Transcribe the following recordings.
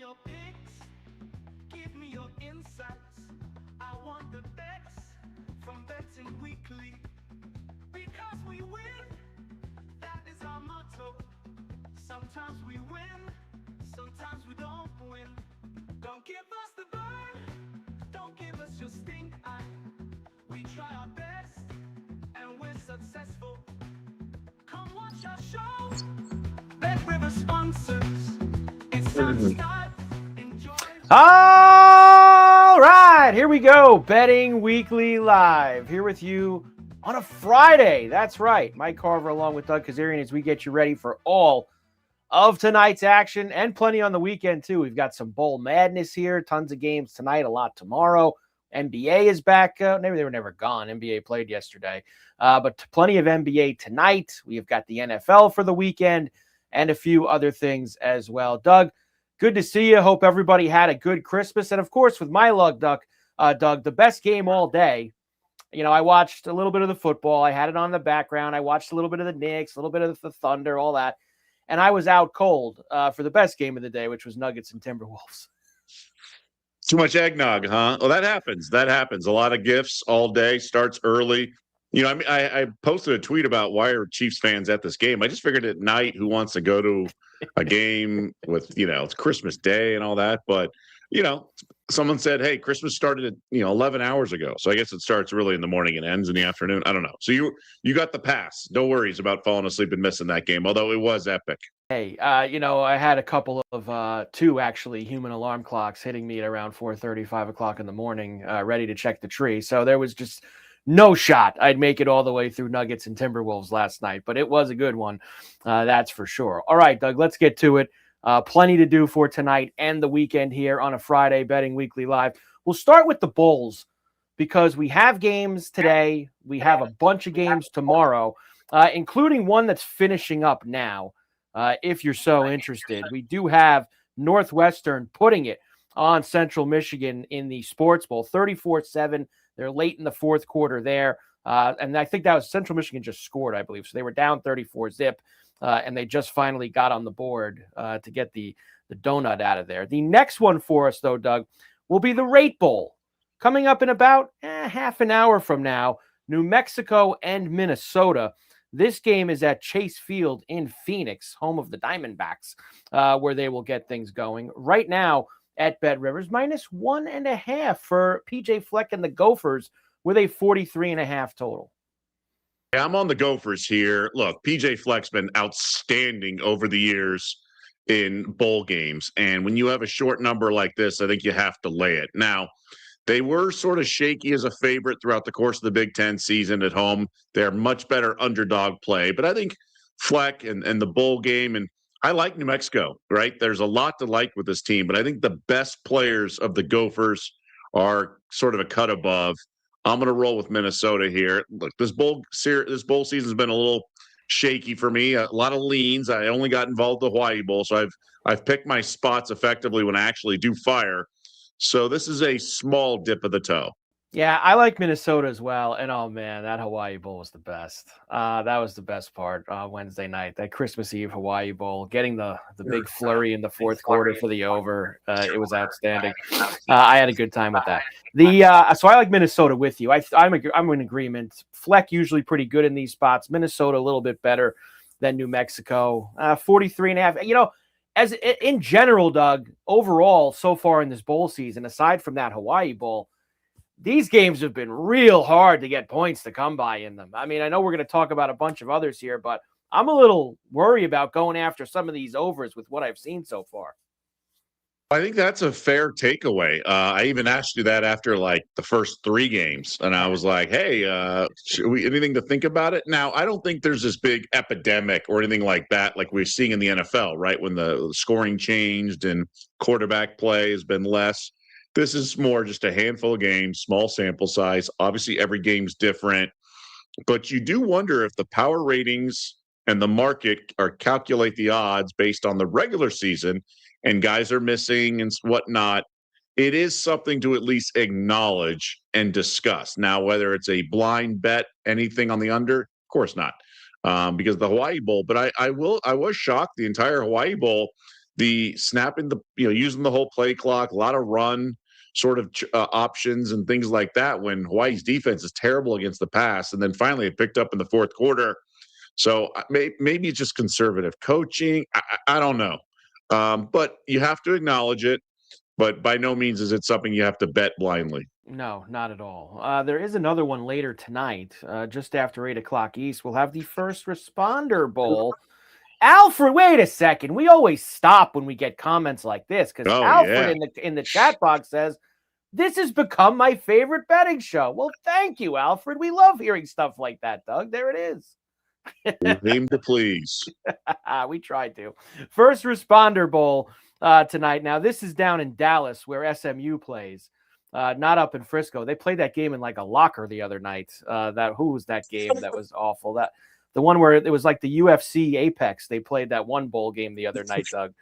your picks, give me your insights. I want the best from Betting Weekly. Because we win, that is our motto. Sometimes we win, sometimes we don't win. Don't give us the burn, don't give us your stink eye. We try our best, and we're successful. Come watch our show. Bet River sponsors. It's time to start. Enjoy. All right, here we go. Betting Weekly Live. Here with you on a Friday. That's right. Mike Carver along with Doug Kezirian as we get you ready for all of tonight's action and plenty on the weekend, too. We've got some bowl madness here. Tons of games tonight, a lot tomorrow. NBA is back. Maybe they were never gone. NBA played yesterday. But plenty of NBA tonight. We have got the NFL for the weekend and a few other things as well. Doug, good to see you. Hope everybody had a good Christmas. And, of course, with my luck, Doug, the best game all day. You know, I watched a little bit of the football. I had it on the background. I watched a little bit of the Knicks, a little bit of the Thunder, all that. And I was out cold for the best game of the day, which was Nuggets and Timberwolves. Too much eggnog, huh? Well, that happens. That happens. A lot of gifts all day. Starts early. You know, I posted a tweet about why are Chiefs fans at this game. I just figured at night, who wants to go to a game with, it's Christmas Day and all that. But, someone said, hey, Christmas started at, 11 hours ago. So I guess it starts really in the morning and ends in the afternoon. I don't know. So you got the pass. No worries about falling asleep and missing that game, although it was epic. Hey, I had a couple of two actually human alarm clocks hitting me at around 4:30, 5 o'clock in the morning, ready to check the tree. So there was just no shot I'd make it all the way through Nuggets and Timberwolves last night, but it was a good one. That's for sure. All right, Doug, let's get to it. Plenty to do for tonight and the weekend here on a Friday Betting Weekly Live. We'll start with the Bulls because we have games today. We have a bunch of games tomorrow, including one that's finishing up now. If you're so interested, we do have Northwestern putting it on Central Michigan in the Sports Bowl, 34-7. They're late in the fourth quarter there. And I think that was Central Michigan just scored, I believe. So they were down 34-zip, and they just finally got on the board to get the donut out of there. The next one for us, though, Doug, will be the Rate Bowl. Coming up in about half an hour from now, New Mexico and Minnesota. This game is at Chase Field in Phoenix, home of the Diamondbacks, where they will get things going. Right now at Bet Rivers, -1.5 for PJ Fleck and the Gophers with a 43.5 total. Yeah, I'm on the Gophers here. Look, PJ Fleck's been outstanding over the years in bowl games. And when you have a short number like this, I think you have to lay it. Now, they were sort of shaky as a favorite throughout the course of the Big Ten season at home. They're much better underdog play. But I think Fleck and the bowl game, and I like New Mexico, right? There's a lot to like with this team, but I think the best players of the Gophers are sort of a cut above. I'm going to roll with Minnesota here. Look, this bowl season's been a little shaky for me. A lot of leans. I only got involved in the Hawaii Bowl, so I've picked my spots effectively when I actually do fire. So this is a small dip of the toe. Yeah, I like Minnesota as well. And, oh, man, that Hawaii Bowl was the best. That was the best part Wednesday night, that Christmas Eve Hawaii Bowl, getting the big flurry in the fourth quarter for the over. It was outstanding. I had a good time with that. So I like Minnesota with you. I'm in agreement. Fleck usually pretty good in these spots. Minnesota a little bit better than New Mexico. 43.5. As in general, Doug, overall, so far in this bowl season, aside from that Hawaii Bowl, these games have been real hard to get points to come by in them. I mean, I know we're going to talk about a bunch of others here, but I'm a little worried about going after some of these overs with what I've seen so far. I think that's a fair takeaway. I even asked you that after like the first three games, and I was like, hey, anything to think about it? Now, I don't think there's this big epidemic or anything like that like we're seeing in the NFL, right? When the scoring changed and quarterback play has been less. This is more just a handful of games, small sample size. Obviously, every game's different. But you do wonder if the power ratings and the market are calculate the odds based on the regular season and guys are missing and whatnot. It is something to at least acknowledge and discuss. Now, whether it's a blind bet, anything on the under, of course not, because the Hawaii Bowl. But I was shocked the entire Hawaii Bowl. the snapping using the whole play clock, a lot of run sort of options and things like that when Hawaii's defense is terrible against the pass. And then finally it picked up in the fourth quarter. So maybe it's just conservative coaching. I don't know. But you have to acknowledge it. But by no means is it something you have to bet blindly. No, not at all. There is another one later tonight, just after 8 o'clock East. We'll have the First Responder Bowl. Alfred, wait a second. We always stop when we get comments like this because Alfred in the chat box says, this has become my favorite betting show. Well, thank you, Alfred. We love hearing stuff like that, Doug. There it is. Name to please. We tried to. First Responder Bowl tonight. Now, this is down in Dallas where SMU plays. Not up in Frisco. They played that game in like a locker the other night. Who was that game? That was awful. The one where it was like the UFC Apex. They played that one bowl game the other night, Doug.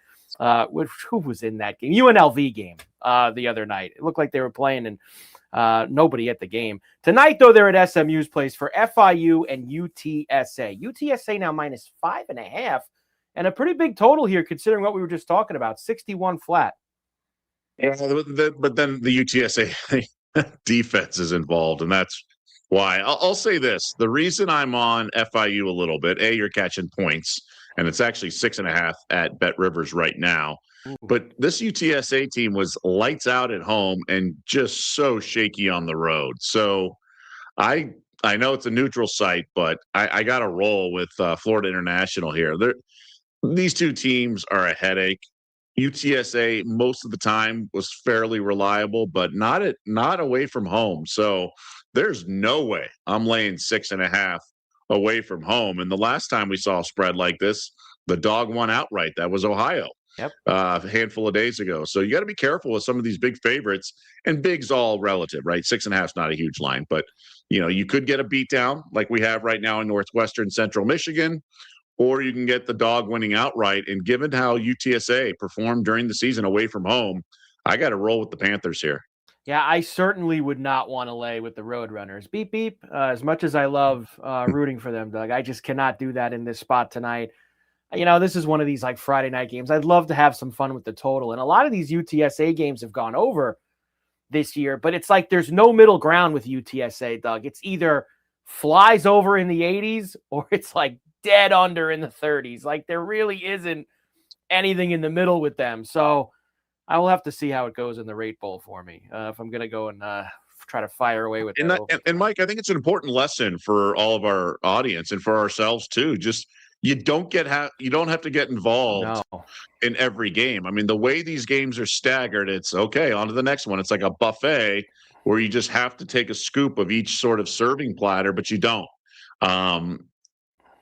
Who was in that game? UNLV game the other night. It looked like they were playing and nobody at the game. Tonight, though, they're at SMU's place for FIU and UTSA. UTSA now -5.5 and a pretty big total here considering what we were just talking about, 61 flat. Yeah, but then the UTSA defense is involved, and that's why. I'll say this. The reason I'm on FIU a little bit, you're catching points, and it's actually 6.5 at Bet Rivers right now. Ooh. But this UTSA team was lights out at home and just so shaky on the road. So I know it's a neutral site, but I got to roll with Florida International here. These two teams are a headache. UTSA most of the time was fairly reliable, but not away from home. So there's no way I'm laying 6.5 away from home. And the last time we saw a spread like this, the dog won outright. That was Ohio. Yep. A handful of days ago. So you got to be careful with some of these big favorites, and big's all relative, right? 6.5 is not a huge line, but you could get a beatdown like we have right now in Northwestern Central Michigan, or you can get the dog winning outright. And given how UTSA performed during the season away from home, I got to roll with the Panthers here. Yeah, I certainly would not want to lay with the Roadrunners. Beep, beep. As much as I love rooting for them, Doug, I just cannot do that in this spot tonight. This is one of these like Friday night games. I'd love to have some fun with the total. And a lot of these UTSA games have gone over this year, but it's like there's no middle ground with UTSA, Doug. It's either flies over in the 80s or it's like dead under in the 30s. Like there really isn't anything in the middle with them. So I will have to see how it goes in the rate bowl for me if I'm going to go and try to fire away with that. And Mike, I think it's an important lesson for all of our audience and for ourselves too. Just you don't have to get involved in every game. I mean, the way these games are staggered, it's okay, on to the next one. It's like a buffet where you just have to take a scoop of each sort of serving platter, but you don't.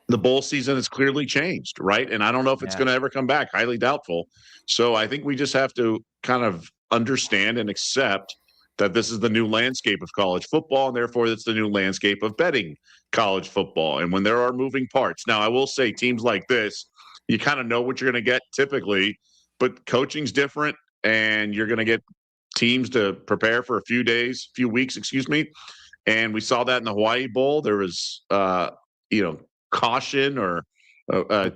The bowl season has clearly changed, right? And I don't know if it's going to ever come back. Highly doubtful. So I think we just have to kind of understand and accept that this is the new landscape of college football, and therefore it's the new landscape of betting college football. And when there are moving parts. Now, I will say teams like this, you kind of know what you're going to get typically, but coaching's different, and you're going to get teams to prepare for a few weeks, And we saw that in the Hawaii Bowl. There was, caution, or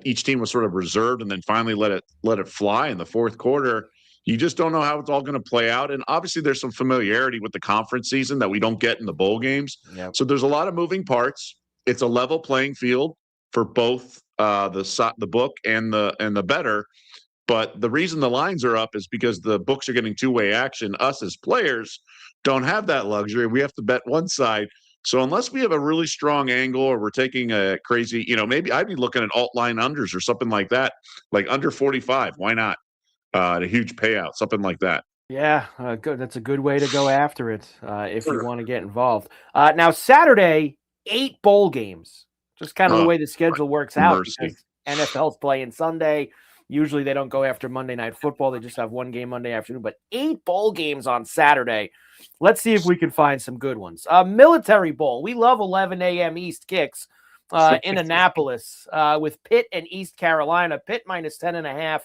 each team was sort of reserved and then finally let it fly in the fourth quarter. You just don't know how it's all going to play out. And obviously there's some familiarity with the conference season that we don't get in the bowl games. Yep. So there's a lot of moving parts. It's a level playing field for both the book and the bettor. But the reason the lines are up is because the books are getting two-way action. Us as players don't have that luxury. We have to bet one side. So unless we have a really strong angle, or we're taking a crazy, maybe I'd be looking at alt line unders or something like that, like under 45. Why not? A huge payout, something like that. Yeah, good. That's a good way to go after it if you want to get involved. Now, Saturday, 8 bowl games. Just kind of the way the schedule works out. Because NFL's playing Sunday. Usually they don't go after Monday Night Football. They just have one game Monday afternoon. But 8 bowl games on Saturday. Let's see if we can find some good ones. Military Bowl. We love 11 a.m. East kicks in Annapolis with Pitt and East Carolina. Pitt -10.5.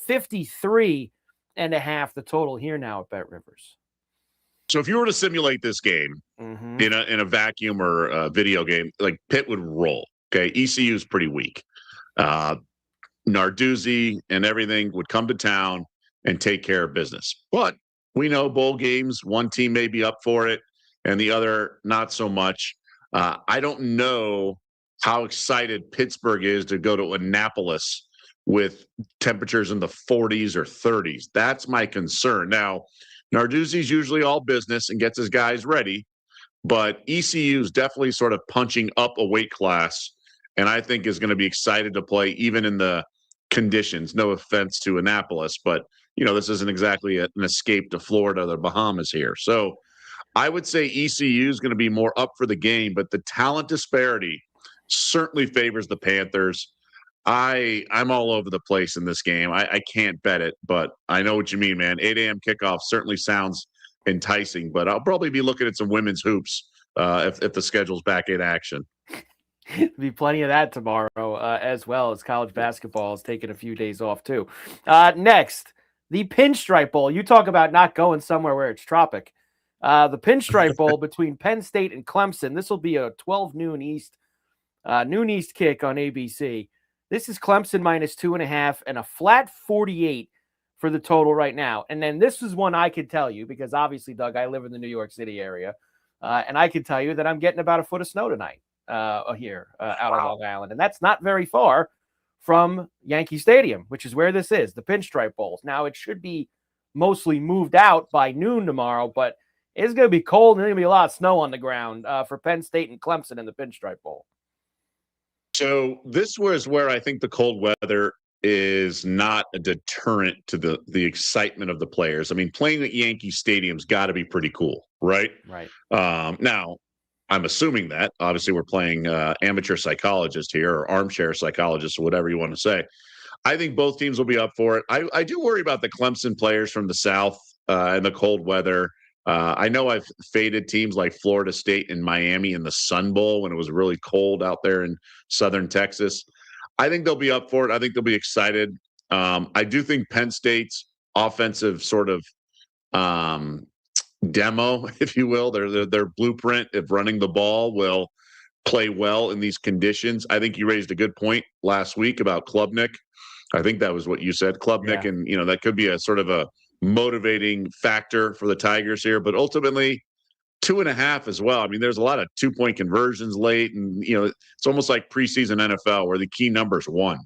53.5 the total here now at Bet Rivers. So if you were to simulate this game in a vacuum or a video game, like Pitt would roll. Okay, ECU is pretty weak. Narduzzi and everything would come to town and take care of business. But we know bowl games, one team may be up for it and the other not so much. I don't know how excited Pittsburgh is to go to Annapolis with temperatures in the 40s or 30s. That's my concern. Now, Narduzzi's usually all business and gets his guys ready, but ECU is definitely sort of punching up a weight class, and I think is going to be excited to play even in the conditions. No offense to Annapolis, but this isn't exactly an escape to Florida or the Bahamas here. So I would say ECU is going to be more up for the game, but the talent disparity certainly favors the Panthers. I'm all over the place in this game. I can't bet it, but I know what you mean, man. 8 a.m. kickoff certainly sounds enticing, but I'll probably be looking at some women's hoops if the schedule's back in action. There'll be plenty of that tomorrow, as well as college basketball is taking a few days off too. Next, the Pinstripe Bowl. You talk about not going somewhere where it's tropic. The Pinstripe Bowl between Penn State and Clemson. This will be a 12 noon East kick on ABC. This is Clemson -2.5 and a flat 48 for the total right now. And then this is one I could tell you because obviously, Doug, I live in the New York City area, and I can tell you that I'm getting about a foot of snow tonight here out on Long Island, and that's not very far from Yankee Stadium, which is where this is, the Pinstripe Bowls. Now it should be mostly moved out by noon tomorrow, but it's going to be cold and there's going to be a lot of snow on the ground for Penn State and Clemson in the Pinstripe Bowl. So this was where I think the cold weather is not a deterrent to the excitement of the players. I mean, playing at Yankee Stadium's got to be pretty cool, right? Right. Now, I'm assuming that. Obviously, we're playing amateur psychologist here or armchair psychologist or whatever you want to say. I think both teams will be up for it. I do worry about the Clemson players from the South and the cold weather. I know I've faded teams like Florida State and Miami in the Sun Bowl when it was really cold out there in southern Texas. I think they'll be up for it. I think they'll be excited. I do think Penn State's offensive sort of demo, if you will, their blueprint of running the ball will play well in these conditions. I think you raised a good point last week about Klubnik. I think that was what you said, Klubnik, yeah. And that could be a sort of a motivating factor for the Tigers here, but ultimately 2.5 as well. I mean, there's a lot of 2-point conversions late, and it's almost like preseason NFL where the key number is 1.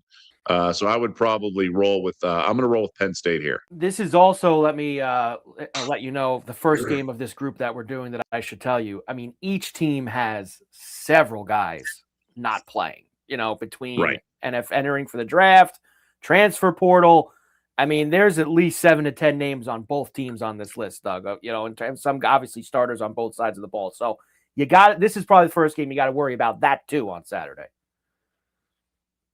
So I would probably roll with. I'm going to roll with Penn State here. This is also, let me let you know, the first game of this group that we're doing that I should tell you. I mean, each team has several guys not playing. Between right. entering for the draft, transfer portal. I mean, there's at least 7 to 10 names on both teams on this list, Doug. And some obviously starters on both sides of the ball. So this is probably the first game you got to worry about that too on Saturday.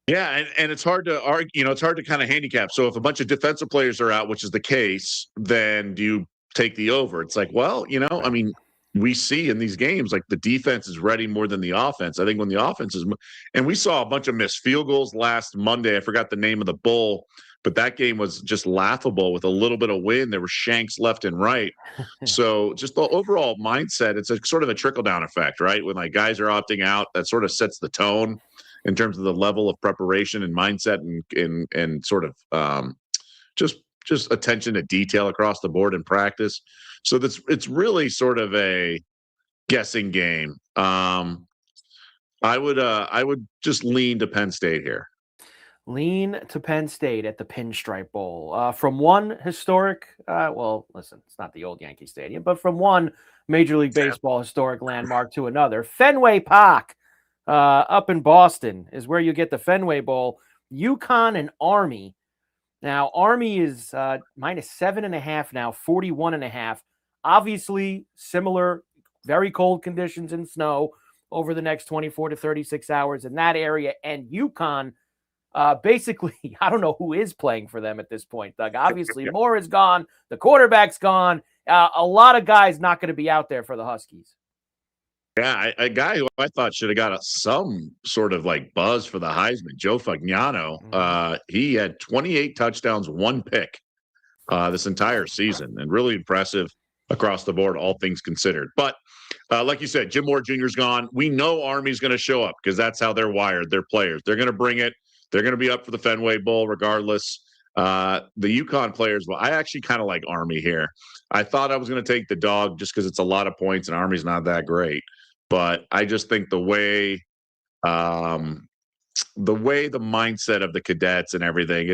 Yeah, and it's hard to argue. It's hard to kind of handicap. So if a bunch of defensive players are out, which is the case, then do you take the over? It's like, well, I mean, we see in these games like the defense is ready more than the offense. I think when the offense is, and we saw a bunch of missed field goals last Monday. I forgot the name of the bowl. But that game was just laughable with a little bit of wind. There were shanks left and right. So just the overall mindset, it's a sort of a trickle-down effect, right? When guys are opting out, that sort of sets the tone in terms of the level of preparation and mindset and sort of just attention to detail across the board in practice. So it's really sort of a guessing game. I would just lean to Penn State here. Lean to Penn State at the Pinstripe Bowl. From one historic, listen, it's not the old Yankee Stadium, but from one Major League Baseball historic landmark to another, Fenway Park up in Boston is where you get the Fenway Bowl. UConn and Army. Now, Army is -7.5 now, 41.5. Obviously, similar, very cold conditions and snow over the next 24 to 36 hours in that area. And UConn, basically, I don't know who is playing for them at this point, Doug. Obviously, Moore is gone. The quarterback's gone. A lot of guys not going to be out there for the Huskies. Yeah, a guy who I thought should have got some sort of buzz for the Heisman, Joe Fagnano. He had 28 touchdowns, 1 pick this entire season, and really impressive across the board, all things considered. But like you said, Jim Moore Jr.'s gone. We know Army's going to show up because that's how they're wired. They're players. They're going to bring it. They're going to be up for the Fenway Bowl regardless. The UConn players, well, I actually kind of like Army here. I thought I was going to take the dog just because it's a lot of points and Army's not that great. But I just think the way the mindset of the cadets and everything,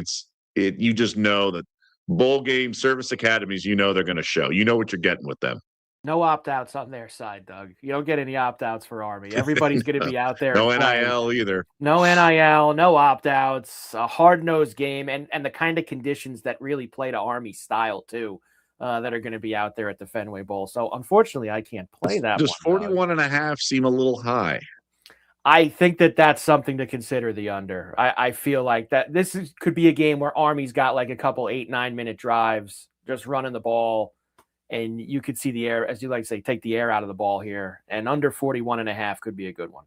you just know that bowl game service academies, they're going to show. You know what you're getting with them. No opt-outs on their side, Doug. You don't get any opt-outs for Army. Everybody's going to be out there. No NIL either. No NIL, no opt-outs, a hard-nosed game, and the kind of conditions that really play to Army style, too, that are going to be out there at the Fenway Bowl. So, unfortunately, I can't play that Does one. 41.5 seem a little high? I think that's something to consider the under. I feel like that could be a game where Army's got like a couple 8-9 minute drives, just running the ball. And you could see the air, as you like to say, take the air out of the ball here. And under 41.5 could be a good one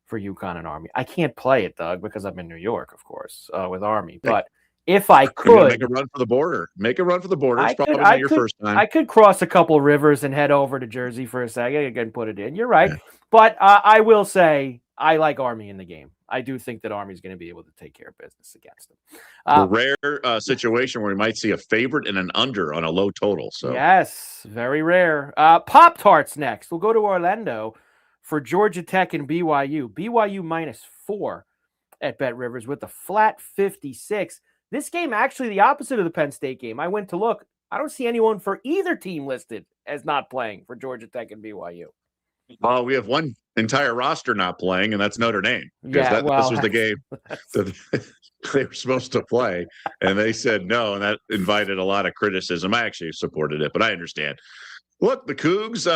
for UConn and Army. I can't play it, Doug, because I'm in New York, of course, with Army. But if I could make a run for the border, It's probably not your first time. I could cross a couple rivers and head over to Jersey for a second and put it in. You're right. But I will say I like Army in the game. I do think that Army's going to be able to take care of business against them. A rare situation where we might see a favorite and an under on a low total. So yes, very rare. Pop-Tarts next. We'll go to Orlando for Georgia Tech and BYU. BYU -4 at Bet Rivers with a flat 56. This game actually the opposite of the Penn State game. I went to look. I don't see anyone for either team listed as not playing for Georgia Tech and BYU. Well, we have one entire roster not playing, and that's Notre Dame. Because this was the game that they were supposed to play, and they said no, and that invited a lot of criticism. I actually supported it, but I understand. Look, the Cougs,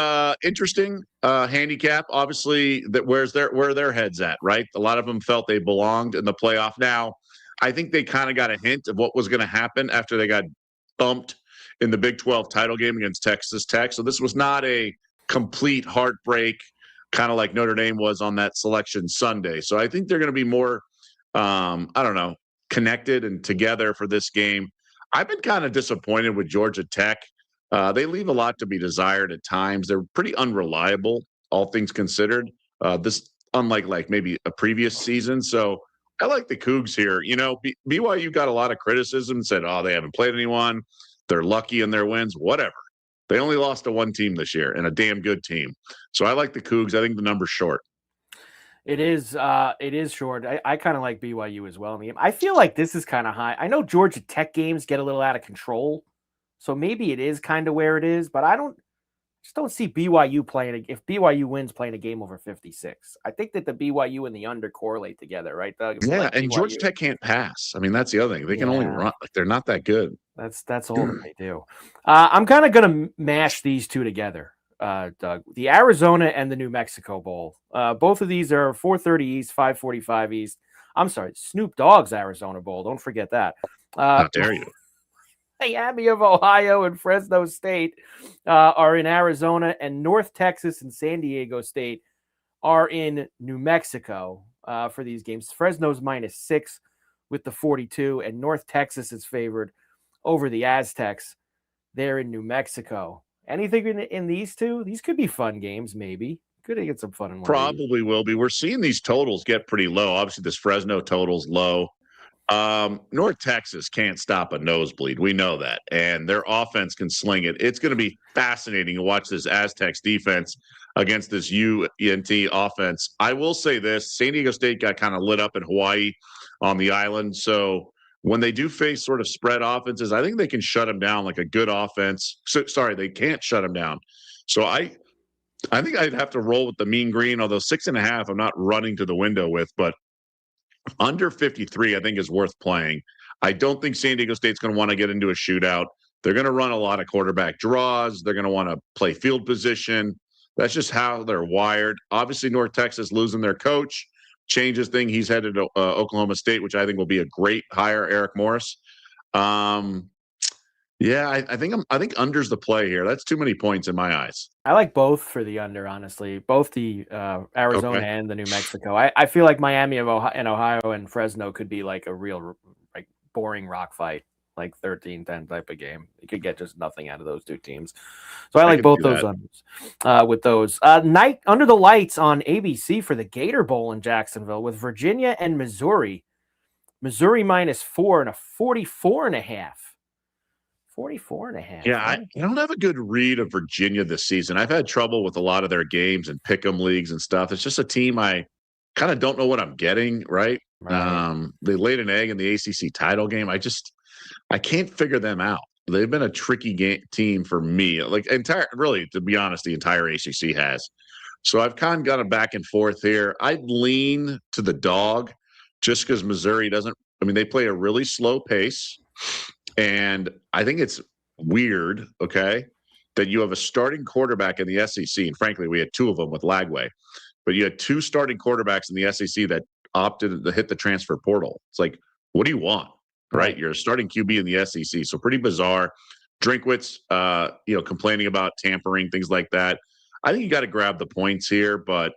interesting handicap. Obviously, where their heads at, right? A lot of them felt they belonged in the playoff. Now, I think they kind of got a hint of what was going to happen after they got bumped in the Big 12 title game against Texas Tech. So this was not a complete heartbreak, kind of like Notre Dame was on that selection Sunday. So I think they're going to be more, connected and together for this game. I've been kind of disappointed with Georgia Tech. They leave a lot to be desired at times. They're pretty unreliable, all things considered. Unlike maybe a previous season. So I like the Cougs here. BYU got a lot of criticism, said, they haven't played anyone. They're lucky in their wins, whatever. They only lost to one team this year and a damn good team. So I like the Cougs. I think the number's short. It is short. I kind of like BYU as well in the game. I feel like this is kind of high. I know Georgia Tech games get a little out of control. So maybe it is kind of where it is, but I just don't see BYU if BYU wins playing a game over 56. I think that the BYU and the under correlate together, right, Doug? Yeah, and Georgia Tech can't pass. I mean, that's the other thing. They can only run. Like, they're not that good. That's all that they do. I'm kind of going to mash these two together, Doug. The Arizona and the New Mexico Bowl. Both of these are 4:30 East, 5:45 East. I'm sorry, Snoop Dogg's Arizona Bowl. Don't forget that. How dare you? Miami of Ohio and Fresno State are in Arizona, and North Texas and San Diego State are in New Mexico for these games. Fresno's -6 with the 42, and North Texas is favored over the Aztecs. They're in New Mexico. Anything in these two? These could be fun games, maybe. Could get some fun in one. Probably will be. We're seeing these totals get pretty low. Obviously, this Fresno total's low. North Texas can't stop a nosebleed. We know that. And their offense can sling it. It's going to be fascinating to watch this Aztecs defense against this UNT offense. I will say this, San Diego State got kind of lit up in Hawaii on the island. So when they do face sort of spread offenses, I think they can shut them down like a good offense. They can't shut them down. So I think I'd have to roll with the mean green, although 6.5 I'm not running to the window with, but under 53, I think, is worth playing. I don't think San Diego State's going to want to get into a shootout. They're going to run a lot of quarterback draws. They're going to want to play field position. That's just how they're wired. Obviously, North Texas losing their coach changes things. He's headed to Oklahoma State, which I think will be a great hire, Eric Morris. I think under's the play here. That's too many points in my eyes. I like both for the under, honestly. Both the Arizona and the New Mexico. I feel like Miami of Ohio and Fresno could be like a real boring rock fight, like 13-10 type of game. You could get just nothing out of those two teams. So I like both those unders with those. Night under the lights on ABC for the Gator Bowl in Jacksonville with Virginia and Missouri. Missouri -4 and a 44.5. 44.5. Yeah, I don't have a good read of Virginia this season. I've had trouble with a lot of their games and pick'em leagues and stuff. It's just a team I kind of don't know what I'm getting, right? They laid an egg in the ACC title game. I can't figure them out. They've been a tricky team for me. Like really, to be honest, the entire ACC has. So I've kind of gone back and forth here. I'd lean to the dog just because Missouri doesn't. I mean, they play a really slow pace. And I think it's weird, okay, that you have a starting quarterback in the SEC. And frankly, we had two of them with Lagway. But you had two starting quarterbacks in the SEC that opted to hit the transfer portal. It's like, what do you want, right? You're a starting QB in the SEC. So pretty bizarre. Drinkwitz, complaining about tampering, things like that. I think you got to grab the points here, but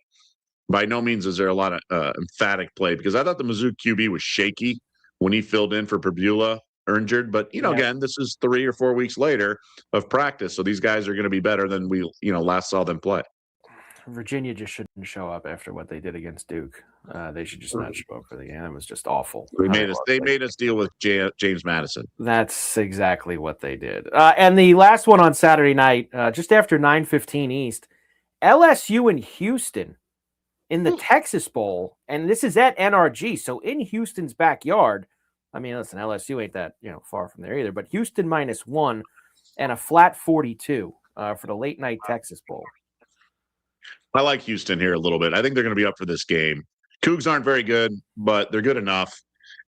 by no means is there a lot of emphatic play because I thought the Mizzou QB was shaky when he filled in for Perdula. Injured, but again, this is 3 or 4 weeks later of practice, so these guys are going to be better than we last saw them play. Virginia just shouldn't show up after what they did against Duke. They should just not show up for the game. It was just awful. They made us deal with James Madison. That's exactly what they did. And the last one on Saturday night, just after 9:15 East, LSU and Houston in the Texas Bowl, and this is at NRG, so in Houston's backyard. I mean, listen, LSU ain't that far from there either, but Houston -1 and a flat 42 for the late night Texas Bowl. I like Houston here a little bit. I think they're going to be up for this game. Cougs aren't very good, but they're good enough.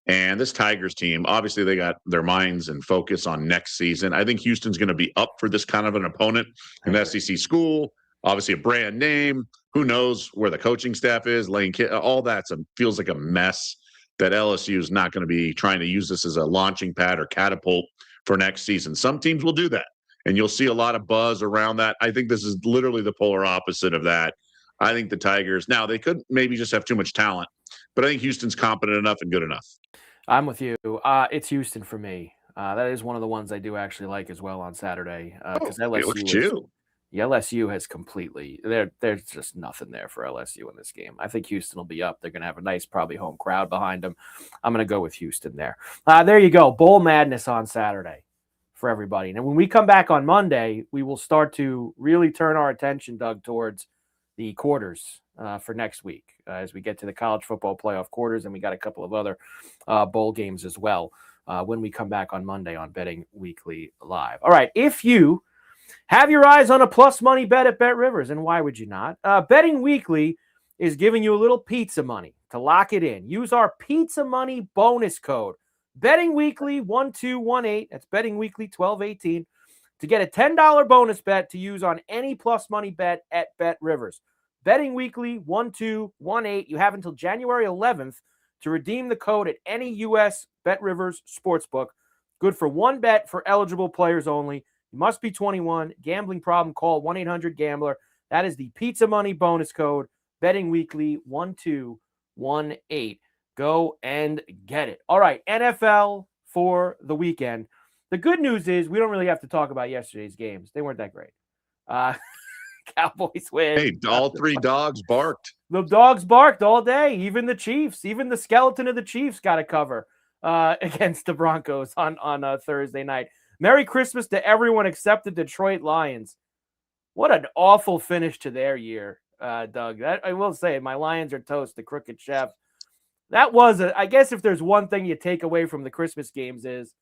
And this Tigers team, obviously, they got their minds and focus on next season. I think Houston's going to be up for this kind of an opponent, an SEC school, obviously a brand name. Who knows where the coaching staff is? Lane Kidd, all that feels like a mess. That LSU is not going to be trying to use this as a launching pad or catapult for next season. Some teams will do that, and you'll see a lot of buzz around that. I think this is literally the polar opposite of that. I think the Tigers, now they could maybe just have too much talent, but I think Houston's competent enough and good enough. I'm with you. It's Houston for me. That is one of the ones I do actually like as well on Saturday because LSU has completely there's just nothing there for LSU in this game. I think Houston will be up. They're going to have a nice, probably home crowd behind them. I'm going to go with Houston there. There you go. Bowl madness on Saturday for everybody. And when we come back on Monday, we will start to really turn our attention, Doug, towards the quarters for next week as we get to the college football playoff quarters. And we got a couple of other bowl games as well when we come back on Monday on Betting Weekly Live. All right. If you have your eyes on a plus money bet at Bet Rivers, and why would you not? Betting Weekly is giving you a little pizza money to lock it in. Use our pizza money bonus code, Betting Weekly 1218. That's Betting Weekly 1218 to get a $10 bonus bet to use on any plus money bet at Bet Rivers. Betting Weekly 1218. You have until January 11th to redeem the code at any U.S. Bet Rivers sportsbook. Good for one bet for eligible players only. You must be 21. Gambling problem, call 1-800-GAMBLER. That is the Pizza Money bonus code, Betting Weekly 1218. Go and get it. All right, NFL for the weekend. The good news is we don't really have to talk about yesterday's games. They weren't that great. Cowboys win. Hey, all three dogs barked. The dogs barked all day. Even the Chiefs, even the skeleton of the Chiefs got a cover against the Broncos on Thursday night. Merry Christmas to everyone except the Detroit Lions. What an awful finish to their year, Doug. That I will say, my Lions are toast, the crooked chef. That was, I guess if there's one thing you take away from the Christmas games is,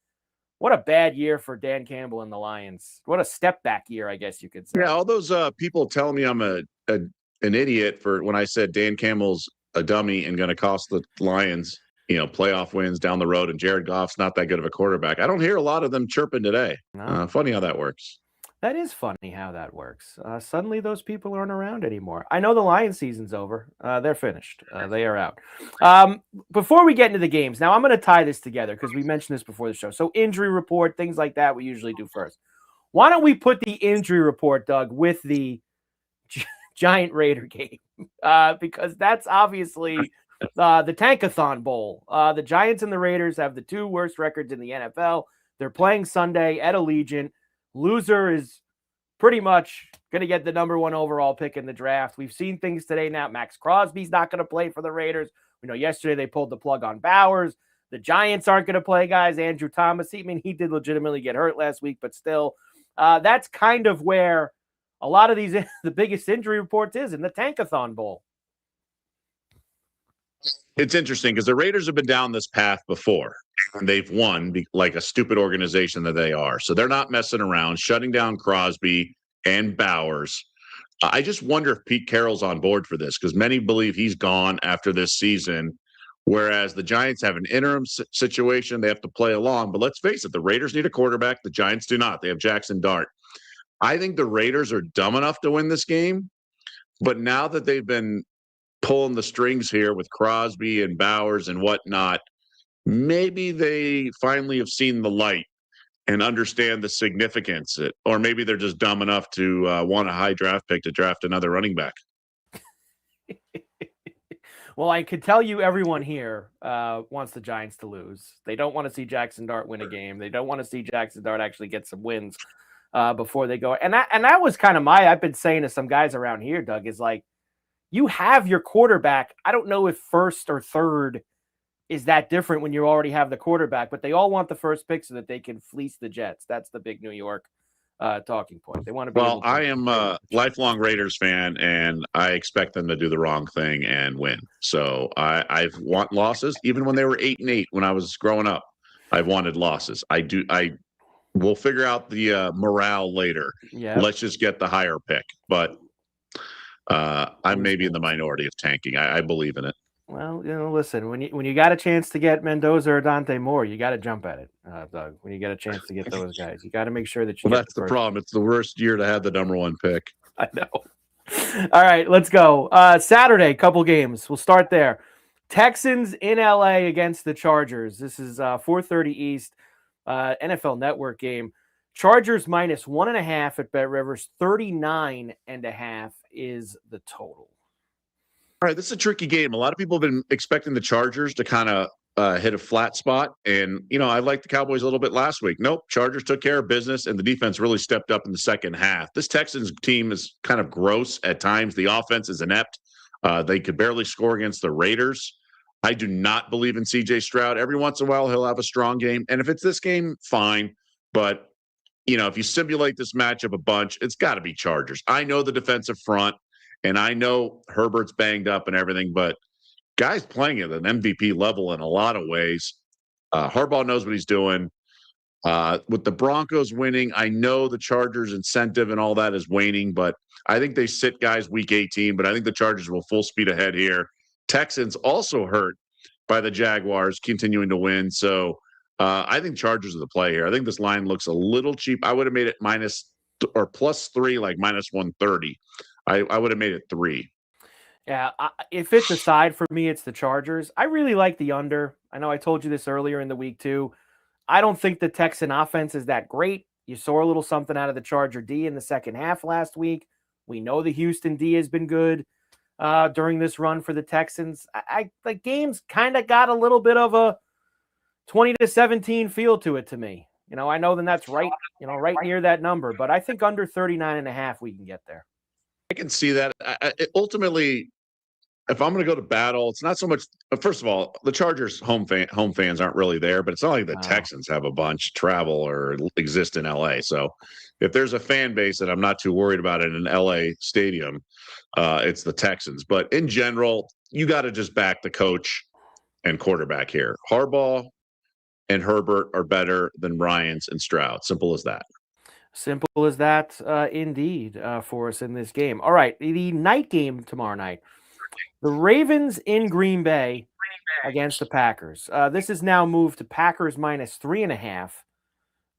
what a bad year for Dan Campbell and the Lions. What a step back year, I guess you could say. Yeah, all those people telling me I'm an idiot for when I said Dan Campbell's a dummy and going to cost the Lions playoff wins down the road, and Jared Goff's not that good of a quarterback. I don't hear a lot of them chirping today. No. Funny how that works. That is funny how that works. Suddenly those people aren't around anymore. I know the Lions season's over. They're finished. They are out. Before we get into the games, now I'm going to tie this together because we mentioned this before the show. So injury report, things like that we usually do first. Why don't we put the injury report, Doug, with the Giant Raider game? Because that's obviously the Tankathon Bowl. The Giants and the Raiders have the two worst records in the NFL. They're playing Sunday at Allegiant. Loser is pretty much going to get the number one overall pick in the draft. We've seen things today now. Max Crosby's not going to play for the Raiders. We know yesterday they pulled the plug on Bowers. The Giants aren't going to play guys. Andrew Thomas, I mean, he did legitimately get hurt last week, but still, that's kind of where a lot of these, the biggest injury reports is in the Tankathon Bowl. It's interesting because the Raiders have been down this path before, and they've won like a stupid organization that they are. So they're not messing around, shutting down Crosby and Bowers. I just wonder if Pete Carroll's on board for this because many believe he's gone after this season, whereas the Giants have an interim situation. They have to play along. But let's face it, the Raiders need a quarterback. The Giants do not. They have Jackson Dart. I think the Raiders are dumb enough to win this game, but now that they've been pulling the strings here with Crosby and Bowers and whatnot, maybe they finally have seen the light and understand the significance. Or maybe they're just dumb enough to want a high draft pick to draft another running back. Well, I could tell you everyone here wants the Giants to lose. They don't want to see Jackson Dart win a game. They don't want to see Jackson Dart actually get some wins before they go. And that was kind of I've been saying to some guys around here, Doug, is like, you have your quarterback. I don't know if first or third is that different when you already have the quarterback, but they all want the first pick so that they can fleece the Jets. That's the big New York talking point. They want to be. Well, I am a lifelong Raiders fan, and I expect them to do the wrong thing and win. So I've want losses, even when they were 8-8 when I was growing up. I've wanted losses. We'll figure out the morale later. Yeah. Let's just get the higher pick. But I'm maybe in the minority of tanking. I believe in it. Well, listen, when you got a chance to get Mendoza or Dante Moore, you got to jump at it, Doug. When you get a chance to get those guys, you got to make sure that you. Well, that's the problem. It's the worst year to have the number one pick. I know. All right, let's go. Saturday, couple games. We'll start there. Texans in LA against the Chargers. This is 4:30 East, NFL Network game. Chargers minus 1.5 at Bet Rivers. 39.5 is the total. All right, this is a tricky game. A lot of people have been expecting the Chargers to kind of hit a flat spot. And, I liked the Cowboys a little bit last week. Nope, Chargers took care of business, and the defense really stepped up in the second half. This Texans team is kind of gross at times. The offense is inept. They could barely score against the Raiders. I do not believe in C.J. Stroud. Every once in a while, he'll have a strong game. And if it's this game, fine. But, if you simulate this matchup a bunch, it's got to be Chargers. I know the defensive front. And I know Herbert's banged up and everything, but guy's playing at an MVP level in a lot of ways. Harbaugh knows what he's doing. With the Broncos winning, I know the Chargers' incentive and all that is waning, but I think they sit guys week 18, but I think the Chargers will full speed ahead here. Texans also hurt by the Jaguars continuing to win. So I think Chargers are the play here. I think this line looks a little cheap. I would have made it +3, like -130. I would have made it 3. Yeah, if it's a side for me, it's the Chargers. I really like the under. I know I told you this earlier in the week too. I don't think the Texan offense is that great. You saw a little something out of the Charger D in the second half last week. We know the Houston D has been good during this run for the Texans. The game's kind of got a little bit of a 20-17 feel to it to me. I know then that's right, right near that number, but I think under 39.5 we can get there. I can see that. Ultimately, if I'm going to go to battle, it's not so much. First of all, the Chargers home fans aren't really there, but it's not like the Texans have a bunch travel or exist in LA. So if there's a fan base that I'm not too worried about in an LA stadium, it's the Texans. But in general, you got to just back the coach and quarterback here. Harbaugh and Herbert are better than Ryans and Stroud. Simple as that. Simple as that, indeed, for us in this game. All right, the night game tomorrow night. The Ravens in Green Bay against the Packers. This is now moved to Packers -3.5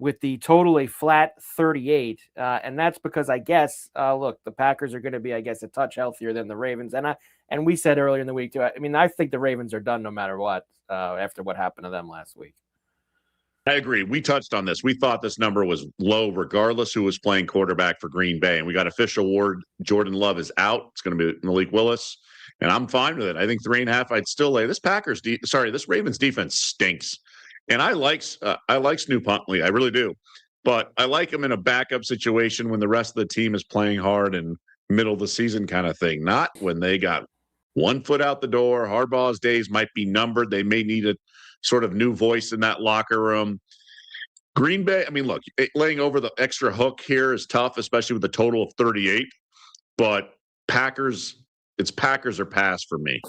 with the total a flat 38. And that's because I guess, the Packers are going to be, a touch healthier than the Ravens. And we said earlier in the week, too, I think the Ravens are done no matter what after what happened to them last week. I agree. We touched on this. We thought this number was low regardless who was playing quarterback for Green Bay. And we got official word Jordan Love is out. It's going to be Malik Willis. And I'm fine with it. I think 3.5, I'd still lay. This this Ravens defense stinks. And I like Snoop Huntley. I really do. But I like him in a backup situation when the rest of the team is playing hard and middle of the season kind of thing. Not when they got one foot out the door. Harbaugh's days might be numbered. They may need to sort of new voice in that locker room. Green Bay, I mean, look, laying over the extra hook here is tough, especially with a total of 38. But it's Packers or pass for me.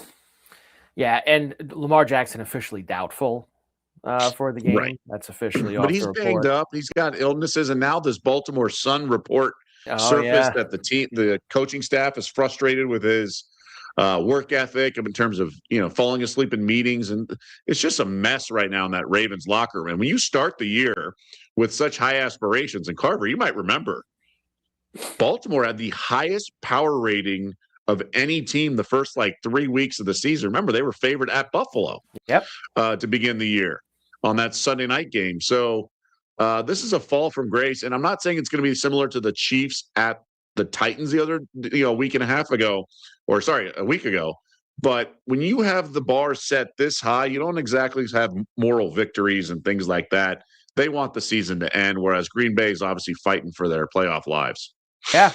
Yeah, and Lamar Jackson officially doubtful for the game. Right. That's officially But off he's the banged report. up. He's got illnesses, and now this Baltimore Sun report surfaced that the coaching staff is frustrated with his work ethic in terms of falling asleep in meetings, and it's just a mess right now in that Ravens locker room. And when you start the year with such high aspirations, and Carver, you might remember, Baltimore had the highest power rating of any team the first 3 weeks of the season. Remember, they were favored at Buffalo to begin the year on that Sunday night game. So this is a fall from grace, and I'm not saying it's going to be similar to the Chiefs at the Titans the other a week ago. But when you have the bar set this high, you don't exactly have moral victories and things like that. They want the season to end, whereas Green Bay is obviously fighting for their playoff lives. Yeah,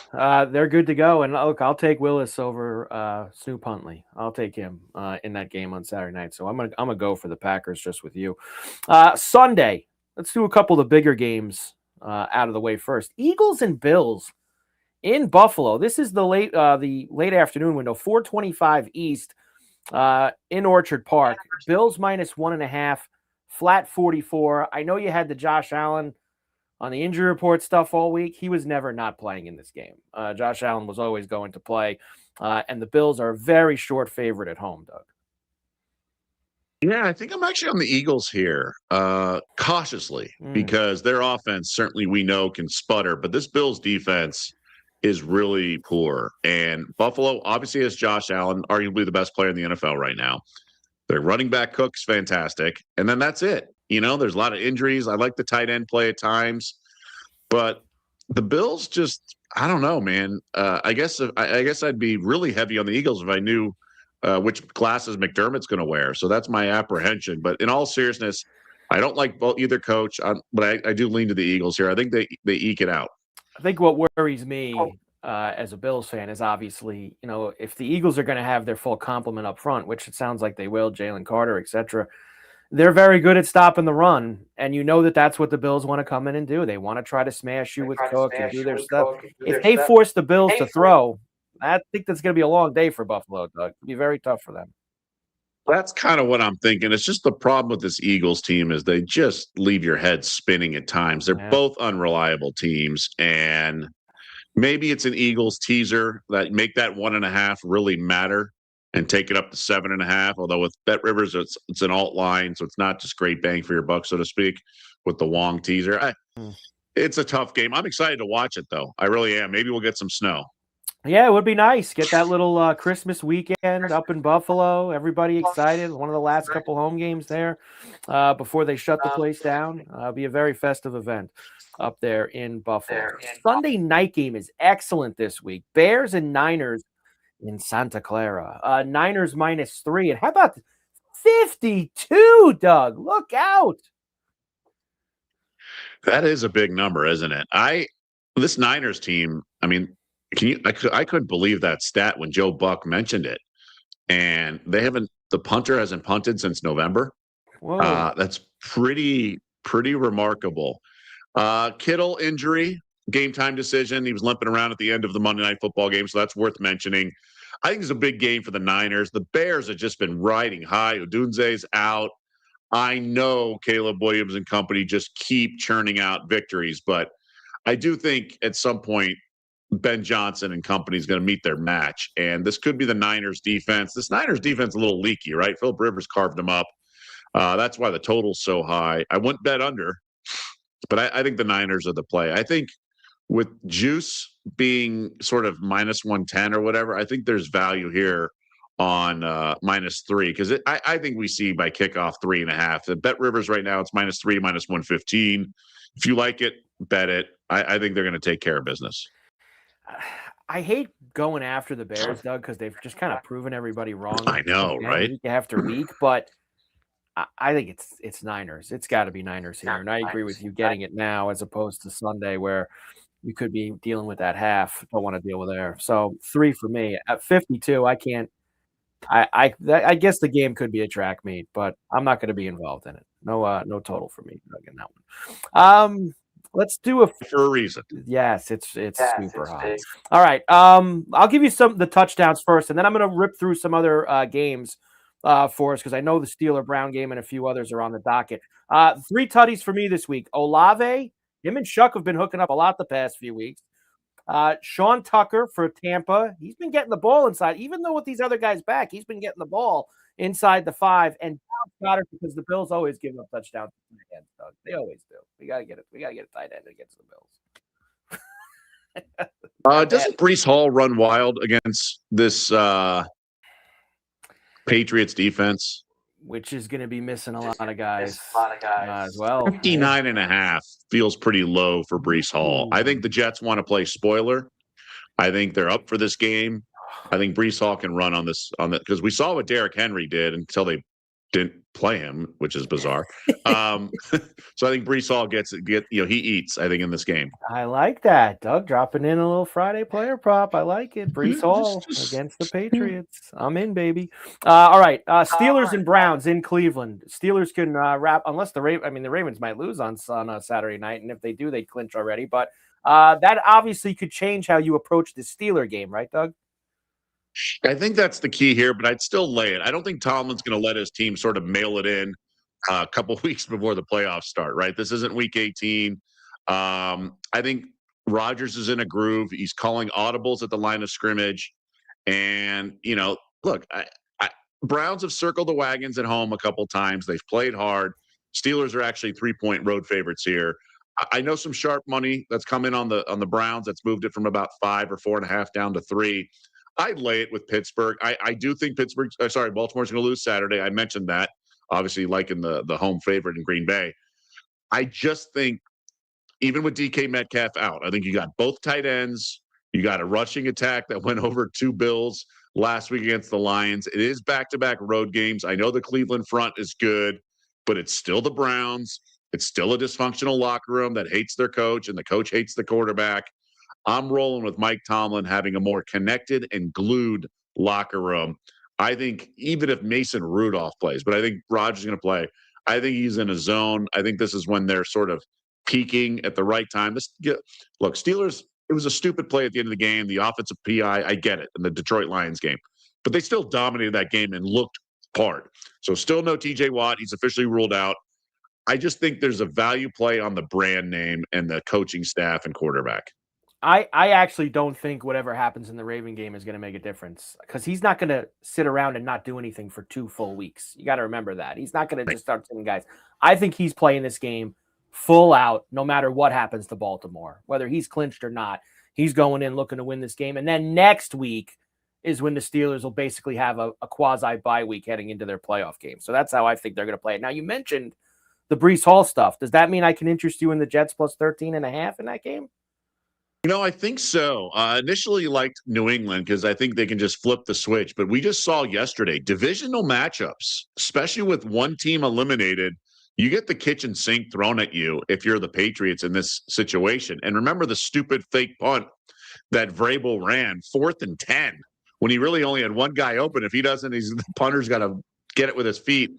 they're good to go. And look, I'll take Willis over Snoop Huntley. I'll take him in that game on Saturday night. So I'm gonna go for the Packers just with you. Sunday, let's do a couple of the bigger games out of the way first. Eagles and Bills in Buffalo. This is the late afternoon window, 4:25 East in Orchard Park. Bills minus 1.5, flat 44. I know you had the Josh Allen on the injury report stuff all week. He was never not playing in this game. Josh Allen was always going to play, and the Bills are a very short favorite at home, Doug. Yeah, I think I'm actually on the Eagles here, cautiously, because their offense certainly we know can sputter, but this Bills defense is really poor. And Buffalo obviously has Josh Allen, arguably the best player in the NFL right now. Their running back Cook's fantastic, and then that's it. There's a lot of injuries. I like the tight end play at times, but the Bills just, I don't know, man. I guess I'd be really heavy on the Eagles if I knew which glasses McDermott's going to wear. So that's my apprehension. But in all seriousness, I don't like either coach, but I do lean to the Eagles here. I think they eke it out. I think what worries me as a Bills fan is obviously, if the Eagles are going to have their full complement up front, which it sounds like they will, Jalen Carter, etc., they're very good at stopping the run, and that's what the Bills want to come in and do. They want to try to smash you with Cook and do their stuff. If they force the Bills to throw, I think that's going to be a long day for Buffalo, Doug. It'll be very tough for them. That's kind of what I'm thinking. It's just the problem with this Eagles team is they just leave your head spinning at times. They're both unreliable teams, and maybe it's an Eagles teaser that make that 1.5 really matter and take it up to 7.5. Although with Bet Rivers, it's an alt line, so it's not just great bang for your buck, so to speak, with the Wong teaser. It's a tough game. I'm excited to watch it, though. I really am. Maybe we'll get some snow. Yeah, it would be nice. Get that little Christmas weekend up in Buffalo. Everybody excited. One of the last couple home games there before they shut the place down. Be a very festive event up there in Buffalo. Sunday night game is excellent this week. Bears and Niners in Santa Clara. Niners -3. And how about 52, Doug? Look out. That is a big number, isn't it? This Niners team, I mean, I couldn't believe that stat when Joe Buck mentioned it. And the punter hasn't punted since November. Whoa. That's pretty remarkable. Kittle injury, game time decision. He was limping around at the end of the Monday Night Football game, so that's worth mentioning. I think it's a big game for the Niners. The Bears have just been riding high. Odunze's out. I know Caleb Williams and company just keep churning out victories, but I do think at some point Ben Johnson and company is going to meet their match, and this could be the Niners defense. This Niners defense is a little leaky, right? Philip Rivers carved them up. That's why the total's so high. I wouldn't bet under, but I think the Niners are the play. I think with juice being sort of -110 or whatever, I think there's value here on -3 because I think we see by kickoff 3.5. The Bet Rivers right now it's -3, -115. If you like it, bet it. I think they're going to take care of business. I hate going after the Bears, Doug, because they've just kind of proven everybody wrong. I know, right? Week after week, but I think it's Niners. It's got to be Niners here, and I agree with you getting it now as opposed to Sunday where you could be dealing with that half. Don't want to deal with there. So 3 for me at 52. I can't I guess the game could be a track meet, but I'm not going to be involved in it. No total for me in that one. Let's do for a reason. Yes, it's super hot. All right. I'll give you the touchdowns first, and then I'm going to rip through some other games for us because I know the Steeler Brown game and a few others are on the docket. 3 tutties for me this week. Olave, him and Shuck have been hooking up a lot the past few weeks. Sean Tucker for Tampa. He's been getting the ball inside. Even though with these other guys back, he's been getting the ball inside the 5. And Goddard, because the Bills always give up touchdowns to tight ends, Doug. They always do. We gotta get it. We gotta get a tight end against the Bills. Doesn't Breece Hall run wild against this Patriots defense? Which is going to be missing a lot of guys as well. 59.5 feels pretty low for Breece Hall. I think the Jets want to play spoiler. I think they're up for this game. I think Breece Hall can run on because we saw what Derrick Henry did until they didn't play him, which is bizarre. So I think Breece Hall he eats, I think, in this game. I like that. Doug dropping in a little Friday player prop. I like it. Breece Hall against the Patriots. I'm in, baby. All right. Steelers and Browns in Cleveland. Steelers can wrap unless the Ravens might lose on Saturday night, and if they do, they clinch already. But that obviously could change how you approach the Steeler game, right, Doug? I think that's the key here, but I'd still lay it. I don't think Tomlin's going to let his team sort of mail it in a couple of weeks before the playoffs start, right? This isn't week 18. I think Rodgers is in a groove. He's calling audibles at the line of scrimmage. And, look, Browns have circled the wagons at home a couple times. They've played hard. Steelers are actually 3-point road favorites here. I know some sharp money that's come in on the Browns. That's moved it from about 5 or 4.5 down to 3. I'd lay it with Pittsburgh. I do think Baltimore's going to lose Saturday. I mentioned that, obviously, liking the home favorite in Green Bay. I just think, even with DK Metcalf out, I think you got both tight ends. You got a rushing attack that went over 2 Bills last week against the Lions. It is back-to-back road games. I know the Cleveland front is good, but it's still the Browns. It's still a dysfunctional locker room that hates their coach, and the coach hates the quarterback. I'm rolling with Mike Tomlin having a more connected and glued locker room. I think even if Mason Rudolph plays, but I think Rodgers is going to play. I think he's in a zone. I think this is when they're sort of peaking at the right time. Look, Steelers, it was a stupid play at the end of the game. The offensive PI, I get it, in the Detroit Lions game. But they still dominated that game and looked hard. So still no TJ Watt. He's officially ruled out. I just think there's a value play on the brand name and the coaching staff and quarterback. I actually don't think whatever happens in the Raven game is going to make a difference because he's not going to sit around and not do anything for 2 full weeks. You got to remember that. He's not going to just start sitting guys. I think he's playing this game full out no matter what happens to Baltimore, whether he's clinched or not. He's going in looking to win this game. And then next week is when the Steelers will basically have a quasi bye week heading into their playoff game. So that's how I think they're going to play it. Now, you mentioned the Breece Hall stuff. Does that mean I can interest you in the Jets plus 13.5 in that game? I think so. Initially liked New England because I think they can just flip the switch. But we just saw yesterday, divisional matchups, especially with one team eliminated, you get the kitchen sink thrown at you if you're the Patriots in this situation. And remember the stupid fake punt that Vrabel ran, 4th and 10, when he really only had one guy open. If he doesn't, the punter's got to get it with his feet.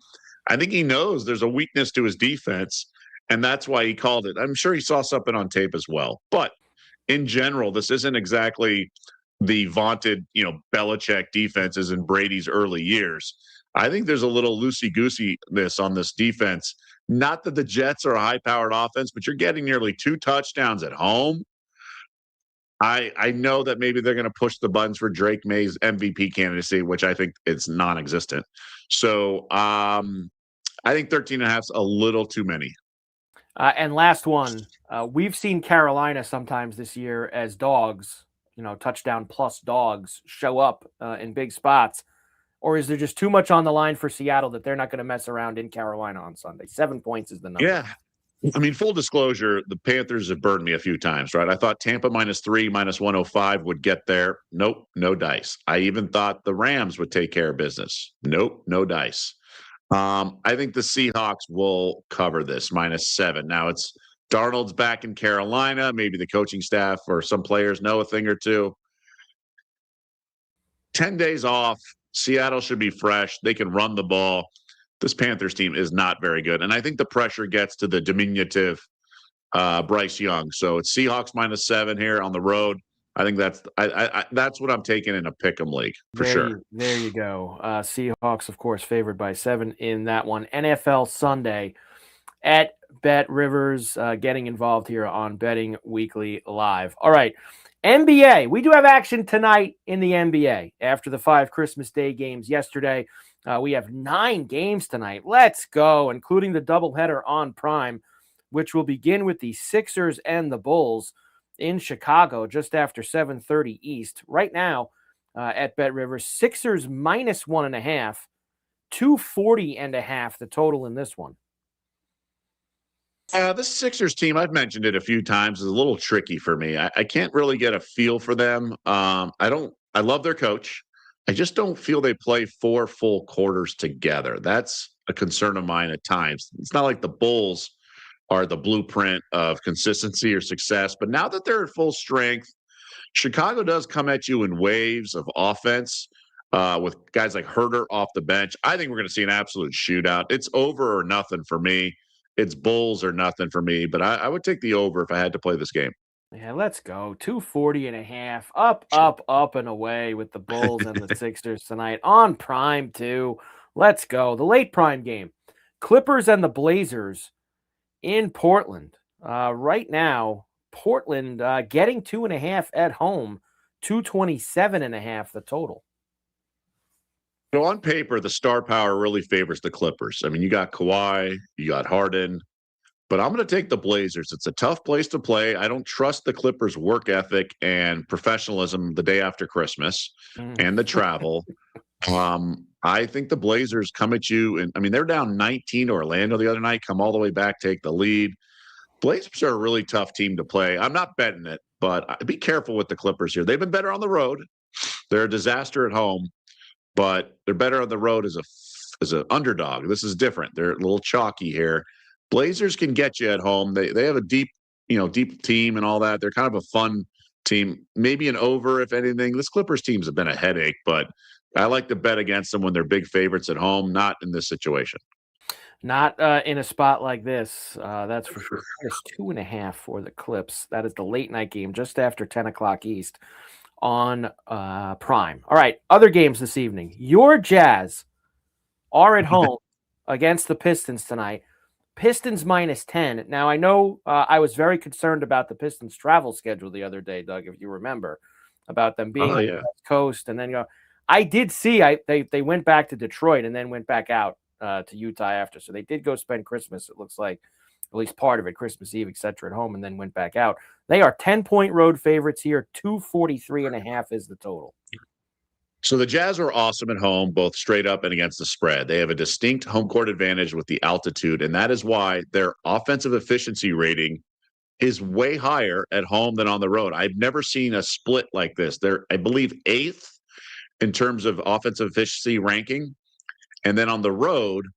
I think he knows there's a weakness to his defense, and that's why he called it. I'm sure he saw something on tape as well. But in general, this isn't exactly the vaunted, Belichick defenses in Brady's early years. I think there's a little loosey-goosiness on this defense. Not that the Jets are a high-powered offense, but you're getting nearly 2 touchdowns at home. I know that maybe they're going to push the buttons for Drake May's MVP candidacy, which I think is non-existent. So I think 13.5 is a little too many. And last one, we've seen Carolina sometimes this year as dogs, touchdown plus dogs show up in big spots. Or is there just too much on the line for Seattle that they're not going to mess around in Carolina on Sunday? 7 points is the number. Yeah. I mean, full disclosure, the Panthers have burned me a few times, right? I thought Tampa -3, -105 would get there. Nope, no dice. I even thought the Rams would take care of business. Nope, no dice. I think the Seahawks will cover this -7. Now it's Darnold's back in Carolina. Maybe the coaching staff or some players know a thing or two. 10 days off. Seattle should be fresh. They can run the ball. This Panthers team is not very good. And I think the pressure gets to the diminutive Bryce Young. So it's Seahawks -7 here on the road. I think that's what I'm taking in a pick'em league for sure. There you go. Seahawks, of course, favored by 7 in that one. NFL Sunday at Bet Rivers, getting involved here on Betting Weekly Live. All right, NBA. We do have action tonight in the NBA after the 5 Christmas Day games yesterday. We have 9 games tonight. Let's go, including the doubleheader on Prime, which will begin with the Sixers and the Bulls in Chicago just after 7:30 East. Right now at Bet Rivers, Sixers -1.5, 240.5 the total in this one. This Sixers team, I've mentioned it a few times, is a little tricky for me. I can't really get a feel for them. I love their coach. I just don't feel they play 4 full quarters together. That's a concern of mine at times. It's not like the Bulls are the blueprint of consistency or success. But now that they're at full strength, Chicago does come at you in waves of offense with guys like Herter off the bench. I think we're going to see an absolute shootout. It's over or nothing for me. It's Bulls or nothing for me. But I would take the over if I had to play this game. Yeah, let's go. 240.5. Up and away with the Bulls and the Sixers tonight on Prime too. Let's go. The late Prime game. Clippers and the Blazers in Portland. Right now, Portland getting 2.5 at home, 227.5 the total. So on paper, the star power really favors the Clippers. I mean, you got Kawhi, you got Harden, but I'm going to take the Blazers. It's a tough place to play. I don't trust the Clippers' work ethic and professionalism the day after Christmas and the travel. I think the Blazers come at you, and I mean, they're down 19 to Orlando the other night, come all the way back, take the lead. Blazers are a really tough team to play. I'm not betting it, but be careful with the Clippers here. They've been better on the road. They're a disaster at home, but they're better on the road as an underdog. This is different. They're a little chalky here. Blazers can get you at home. They have a deep team and all that. They're kind of a fun team. Maybe an over, if anything. This Clippers teams have been a headache, but I like to bet against them when they're big favorites at home, not in this situation. Not in a spot like this. That's for sure. It's 2.5 for the Clips. That is the late night game just after 10 o'clock East on Prime. All right, other games this evening. Your Jazz are at home against the Pistons tonight. Pistons -10. Now, I know I was very concerned about the Pistons' travel schedule the other day, Doug, if you remember, about them being on the West Coast. And then, I did see they went back to Detroit and then went back out to Utah after. So they did go spend Christmas, it looks like, at least part of it, Christmas Eve, et cetera, at home, and then went back out. They are 10-point road favorites here. 243.5 is the total. So the Jazz are awesome at home, both straight up and against the spread. They have a distinct home court advantage with the altitude, and that is why their offensive efficiency rating is way higher at home than on the road. I've never seen a split like this. They're, I believe, 8th in terms of offensive efficiency ranking, and then on the road,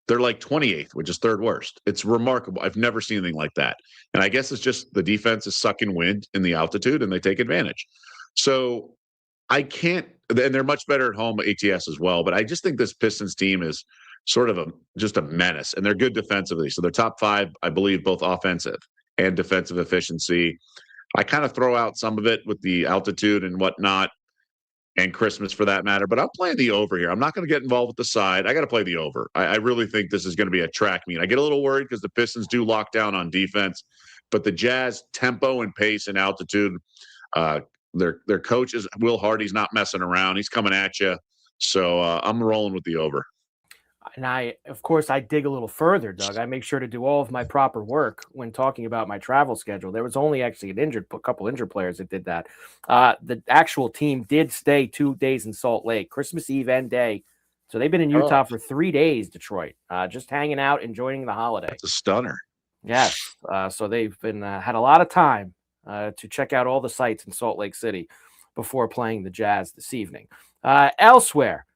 they're like 28th, which is 3rd worst. It's remarkable. I've never seen anything like that. And I guess it's just the defense is sucking wind in the altitude, and they take advantage. So I can't, and they're much better at home ATS as well. But I just think this Pistons team is sort of just a menace, and they're good defensively. So they're top 5, I believe, both offensive and defensive efficiency. I kind of throw out some of it with the altitude and whatnot, and Christmas for that matter. But I'm playing the over here. I'm not going to get involved with the side. I got to play the over. I really think this is going to be a track meet. I get a little worried because the Pistons do lock down on defense, but the Jazz tempo and pace and altitude. Their coach is Will Hardy's not messing around. He's coming at you. So I'm rolling with the over. And of course, I dig a little further, Doug. I make sure to do all of my proper work when talking about my travel schedule. There was only actually a couple injured players that did that. The actual team did stay 2 days in Salt Lake, Christmas Eve and day. So they've been in Utah for 3 days, Detroit, just hanging out, enjoying the holiday. That's a stunner. Yes. So they've been had a lot of time to check out all the sites in Salt Lake City before playing the Jazz this evening. Elsewhere,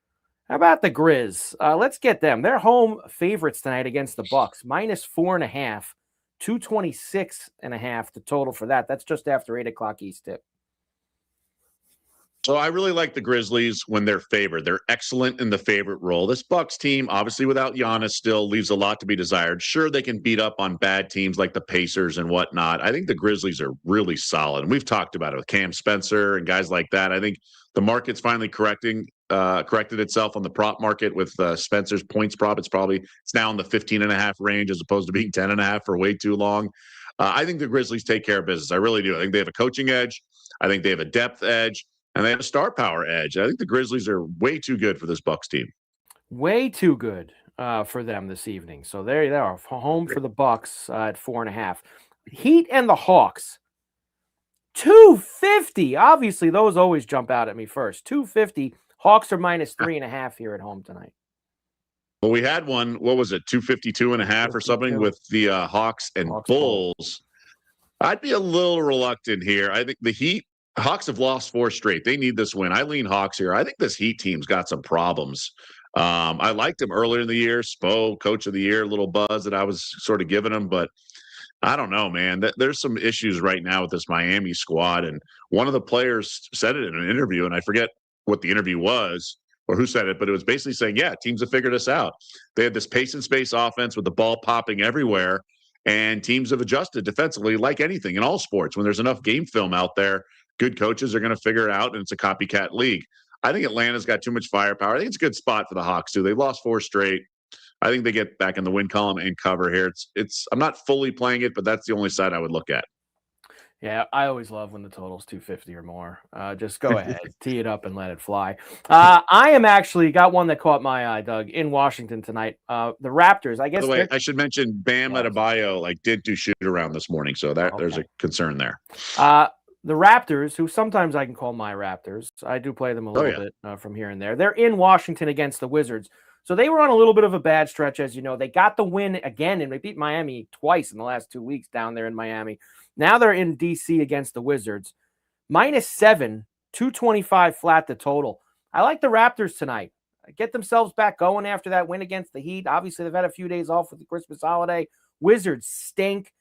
how about the Grizz? Let's get them. They're home favorites tonight against the Bucks, -4.5, 226.5 the total for that. That's just after 8 o'clock East tip. So I really like the Grizzlies when they're favored. They're excellent in the favorite role. This Bucks team, obviously without Giannis, still leaves a lot to be desired. Sure, they can beat up on bad teams like the Pacers and whatnot. I think the Grizzlies are really solid. And we've talked about it with Cam Spencer and guys like that. I think the market's finally corrected itself on the prop market with Spencer's points prop. It's now in the 15.5 range as opposed to being 10.5 for way too long. I think the Grizzlies take care of business. I really do. I think they have a coaching edge. I think they have a depth edge. And they have a star power edge. I think the Grizzlies are way too good for this Bucks team. Way too good for them this evening. So there they are, home for the Bucks at 4.5. Heat and the Hawks, 250. Obviously, those always jump out at me first. 250. Hawks are minus 3.5 here at home tonight. Well, we had one. What was it? 252.5 or something with the Hawks and Bulls. I'd be a little reluctant here. I think the Hawks have lost 4 straight. They need this win. I lean Hawks here. I think this Heat team's got some problems. I liked him earlier in the year. Spo, coach of the year, little buzz that I was sort of giving him. But I don't know, man. There's some issues right now with this Miami squad. And one of the players said it in an interview, and I forget what the interview was or who said it, but it was basically saying, yeah, teams have figured us out. They had this pace and space offense with the ball popping everywhere. And teams have adjusted defensively like anything in all sports. When there's enough game film out there, good coaches are going to figure it out, and it's a copycat league. I think Atlanta's got too much firepower. I think it's a good spot for the Hawks, too. They've lost 4 straight. I think they get back in the win column and cover here. I'm not fully playing it, but that's the only side I would look at. Yeah, I always love when the total's 250 or more. Just go ahead, tee it up and let it fly. I am actually got one that caught my eye, Doug, in Washington tonight. The Raptors, I guess. By the way, I should mention Bam Adebayo did do shoot around this morning, so there's a concern there. The Raptors, who sometimes I can call my Raptors, I do play them a little bit from here and there. They're in Washington against the Wizards. So they were on a little bit of a bad stretch, as you know. They got the win again, and they beat Miami twice in the last 2 weeks down there in Miami. Now they're in D.C. against the Wizards. -7, 225 flat the total. I like the Raptors tonight. Get themselves back going after that win against the Heat. Obviously, they've had a few days off with the Christmas holiday. Wizards stink.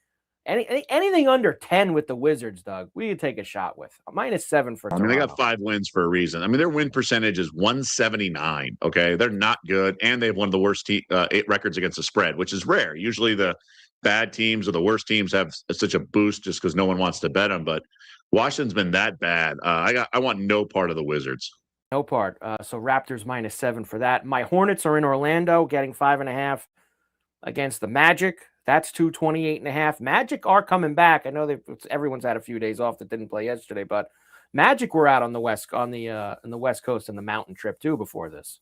Anything under 10 with the Wizards, Doug, we could take a shot with. -7 for Toronto. They got 5 wins for a reason. Their win percentage is 179. Okay, they're not good, and they have one of the worst 8 records against the spread, which is rare. Usually, the bad teams or the worst teams have such a boost just because no one wants to bet them. But Washington's been that bad. I want no part of the Wizards. No part. So Raptors -7 for that. My Hornets are in Orlando, getting 5.5 against the Magic. That's 228.5. Magic are coming back. I know everyone's had a few days off that didn't play yesterday, but Magic were out on the West Coast in the mountain trip too before this.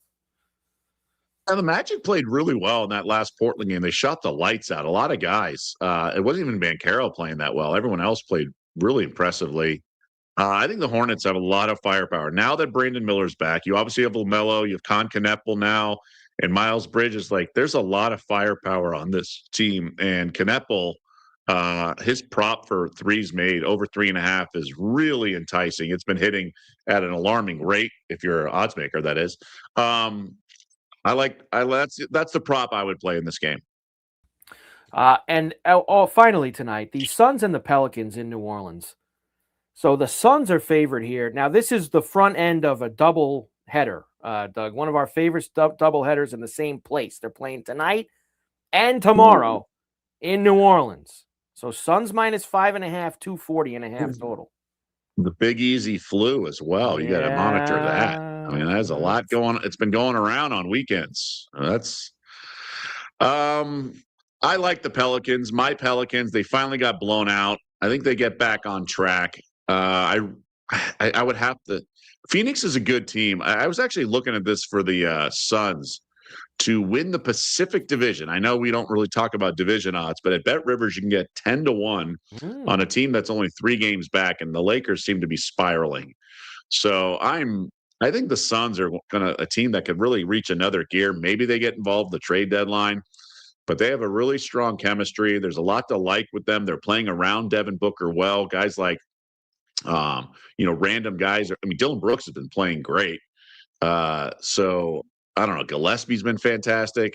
And the Magic played really well in that last Portland game. They shot the lights out. A lot of guys. It wasn't even Banchero playing that well. Everyone else played really impressively. I think the Hornets have a lot of firepower. Now that Brandon Miller's back, you obviously have LaMelo, you have Con Kneppel now, and Miles Bridges. There's a lot of firepower on this team. And Kneppel, his prop for threes made over 3.5 is really enticing. It's been hitting at an alarming rate if you're an odds maker, that is. That's the prop I would play in this game. And finally tonight, the Suns and the Pelicans in New Orleans. So the Suns are favored here. Now, this is the front end of a double header, Doug. One of our favorite double headers in the same place. They're playing tonight and tomorrow in New Orleans. So Suns -5.5, 240.5 total. The Big Easy flu as well. You got to monitor that. There's a lot going on. It's been going around on weekends. I like the Pelicans. My Pelicans, they finally got blown out. I think they get back on track. I would have to. Phoenix is a good team. I was actually looking at this for the Suns to win the Pacific Division. I know we don't really talk about division odds, but at Bet Rivers, you can get 10-1 on a team that's only 3 games back, and the Lakers seem to be spiraling. So I think the Suns are a team that could really reach another gear. Maybe they get involved in the trade deadline, but they have a really strong chemistry. There's a lot to like with them. They're playing around Devin Booker well. Guys like, random guys. Dylan Brooks has been playing great. So I don't know. Gillespie's been fantastic.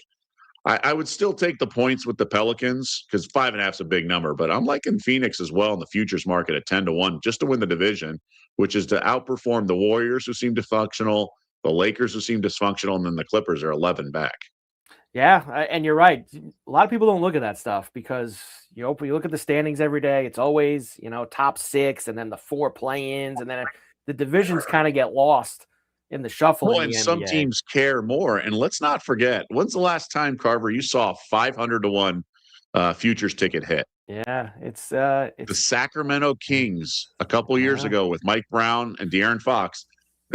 I would still take the points with the Pelicans because 5.5 is a big number, but I'm liking Phoenix as well in the futures market at 10-1 just to win the division. which is to outperform the Warriors, who seem dysfunctional, the Lakers, who seem dysfunctional, and then the Clippers are 11 back. Yeah, and you're right. A lot of people don't look at that stuff because you look at the standings every day. It's always, top 6 and then the 4 play-ins, and then the divisions kind of get lost in the shuffle in the And NBA. some teams care more. And let's not forget, when's the last time, Carver, you saw a 500-1 futures ticket hit? Yeah, it's the Sacramento Kings a couple years ago with Mike Brown and De'Aaron Fox.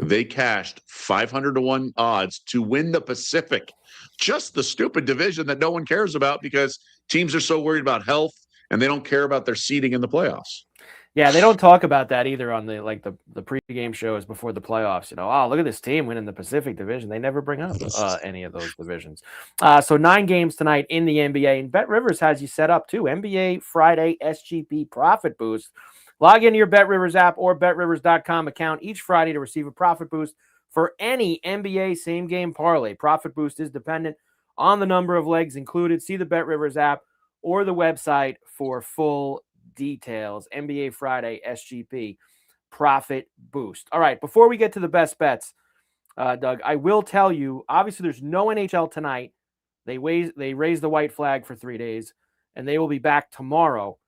They cashed 500-1 odds to win the Pacific, just the stupid division that no one cares about because teams are so worried about health and they don't care about their seeding in the playoffs. Yeah, they don't talk about that either on the pregame shows before the playoffs. Oh, look at this team winning the Pacific Division. They never bring up any of those divisions. So 9 games tonight in the NBA, and Bet Rivers has you set up too. NBA Friday SGP Profit Boost. Log into your Bet Rivers app or BetRivers.com account each Friday to receive a profit boost for any NBA same-game parlay. Profit boost is dependent on the number of legs included. See the Bet Rivers app or the website for full details. NBA Friday SGP Profit Boost. All right, before we get to the best bets, Doug, I will tell you, obviously there's no NHL tonight. They raised the white flag for 3 days, and they will be back tomorrow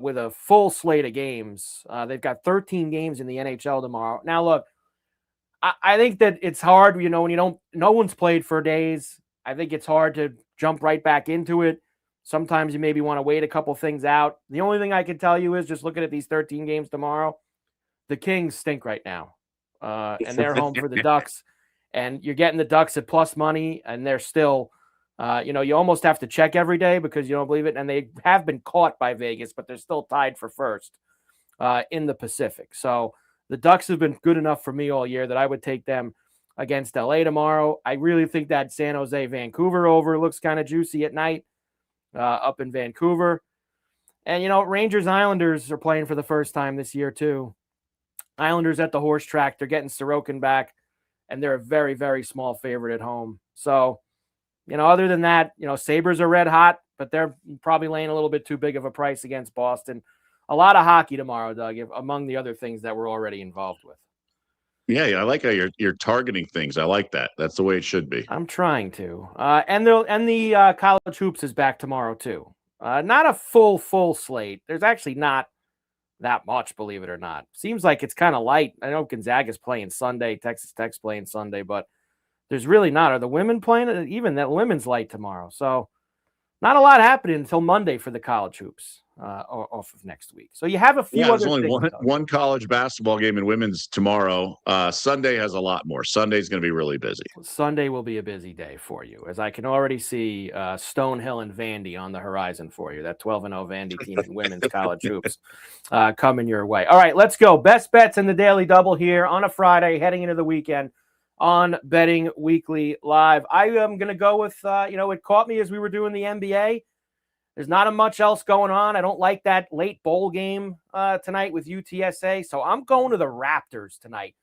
with a full slate of games. They've got 13 games in the NHL tomorrow. Now, look, I think that it's hard, when no one's played for days. I think it's hard to jump right back into it. Sometimes you maybe want to wait a couple things out. The only thing I can tell you is just looking at these 13 games tomorrow, the Kings stink right now. And they're home for the Ducks. And you're getting the Ducks at plus money, and they're still, you almost have to check every day because you don't believe it. And they have been caught by Vegas, but they're still tied for first in the Pacific. So the Ducks have been good enough for me all year that I would take them against LA tomorrow. I really think that San Jose Vancouver over looks kind of juicy at night. Up in Vancouver. And, Rangers Islanders are playing for the first time this year, too. Islanders at the horse track. They're getting Sorokin back, and they're a very, very small favorite at home. So, other than that, Sabres are red hot, but they're probably laying a little bit too big of a price against Boston. A lot of hockey tomorrow, Doug, among the other things that we're already involved with. Yeah, I like how you're targeting things. I like that. That's the way it should be. I'm trying to. And the college hoops is back tomorrow too. Not a full slate. There's actually not that much, believe it or not. Seems like it's kind of light. I know Gonzaga's playing Sunday, Texas Tech's playing Sunday, but there's really not. Are the women playing? Even that women's light tomorrow. So not a lot happening until Monday for the college hoops. Off of next week. So you have a few there's other only things, one college basketball game in women's tomorrow. Sunday has a lot more. Sunday's going to be really busy. Sunday will be a busy day for you, as I can already see Stonehill and Vandy on the horizon for you. That 12-0 Vandy team in women's college hoops coming your way. All right, let's go. Best bets in the Daily Double here on a Friday heading into the weekend on Betting Weekly Live. I am going to go with, it caught me as we were doing the NBA. There's not much else going on. I don't like that late bowl game tonight with UTSA. So I'm going to the Raptors tonight,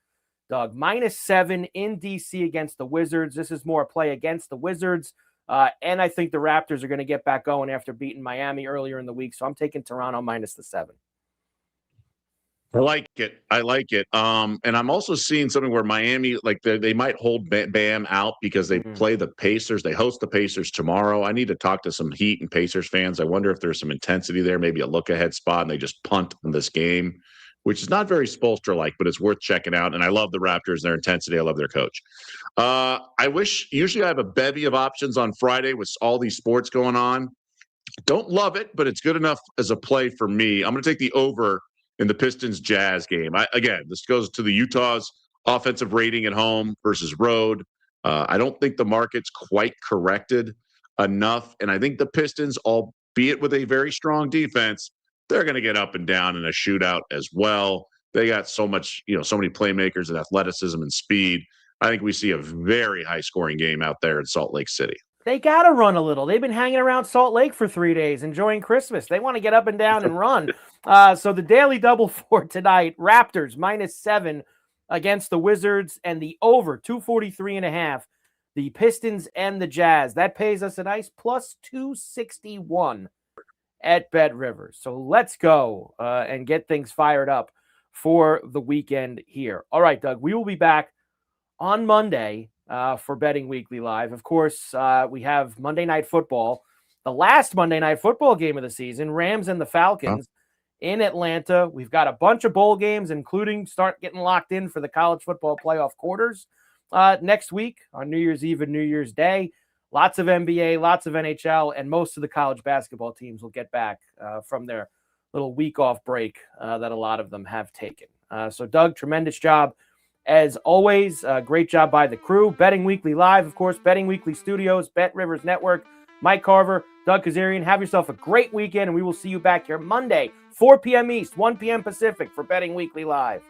Doug. -7 in D.C. against the Wizards. This is more a play against the Wizards. And I think the Raptors are going to get back going after beating Miami earlier in the week. So I'm taking Toronto -7. I like it. And I'm also seeing something where Miami, they might hold Bam out because they play the Pacers. They host the Pacers tomorrow. I need to talk to some Heat and Pacers fans. I wonder if there's some intensity there, maybe a look-ahead spot, and they just punt in this game, which is not very Spoelstra-like, but it's worth checking out. And I love the Raptors, their intensity. I love their coach. Usually I have a bevy of options on Friday with all these sports going on. Don't love it, but it's good enough as a play for me. I'm going to take the over in the Pistons Jazz game. Again, this goes to the Utah's offensive rating at home versus road. I don't think the market's quite corrected enough. And I think the Pistons, albeit with a very strong defense, they're going to get up and down in a shootout as well. They got so much, so many playmakers and athleticism and speed. I think we see a very high scoring game out there in Salt Lake City. They got to run a little. They've been hanging around Salt Lake for 3 days, enjoying Christmas. They want to get up and down and run. So the Daily Double for tonight, Raptors -7 against the Wizards, and the over 243.5, the Pistons and the Jazz. That pays us a nice +261 at Bet Rivers. So let's go and get things fired up for the weekend here. All right, Doug, we will be back on Monday for Betting Weekly Live. Of course, we have Monday Night Football, the last Monday Night Football game of the season, Rams and the Falcons in Atlanta. We've got a bunch of bowl games, including start getting locked in for the college football playoff quarters next week on New Year's Eve and New Year's Day. Lots of NBA, lots of NHL, and most of the college basketball teams will get back from their little week off break that a lot of them have taken. So, Doug, tremendous job. As always, great job by the crew. Betting Weekly Live, of course, Betting Weekly Studios, Bet Rivers Network, Mike Carver, Doug Kezirian. Have yourself a great weekend, and we will see you back here Monday, 4 p.m. East, 1 p.m. Pacific for Betting Weekly Live.